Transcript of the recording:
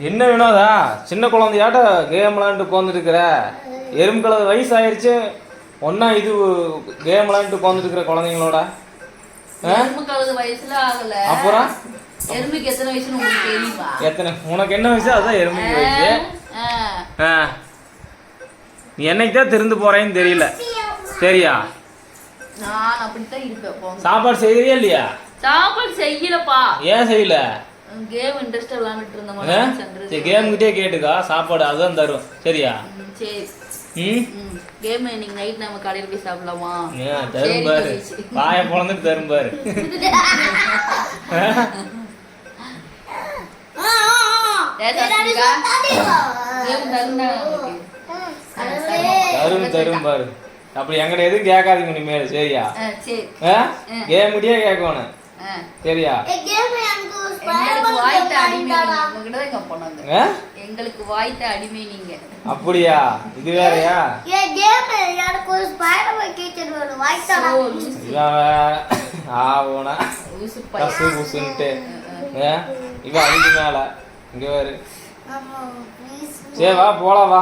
என்ன வேணாதா சின்ன குழந்தையாட்ட கேம் விளாண்டு உட்காந்துட்டு இருக்கிற எறும்பு கலர் வயசு ஆயிடுச்சு ஒன்னா இது கேம் விளாண்டு உட்காந்துட்டு இருக்கிற குழந்தைங்களோட எறும்பு கலர் வயசுல ஆகல அப்புறம் எறும்புக்கு எத்தனை வயசுன்னு உங்களுக்கு தெரியுமா? எத்தனை உனக்கு என்ன வயசு அதான் எறும்புக்கு வயசு. நீ என்னைக்கு தான் திருந்து போறேன்னு தெரியல. சரியா? நான் அப்படித்தான் இருப்பேன். சாப்பாடு செய்யறியா இல்லையா? சாப்பாடு செய்யலப்பா. ஏன் செய்யல? கேம் இன்ட்ரெஸ்டா விளையாண்டுட்டு இருந்தோம். சரி கேம் கிட்டே கேட்டுக்கா சாப்பாடு அதான் தரும். சரியா? சரி. கேம் இன்னைக்கு நைட் நம்ம கடையில் போய் சாப்பிடலாமா? தரும் பாரு. வாய பொளந்துட்டு தரும் பாரு. தரும் பாரு. அப்படி எங்கிட்ட எதுவும் கேட்காதீங்க இனிமேல். சரியா? கேம் கிட்டே கேட்கணும். சரியா? எங்களுக்கு வாய்த்த அடிமை நீங்க. அப்படியா? இது வேறயா? இவ அதுக்கு மேல இங்க வேறு. சரி வா போலாம் வா.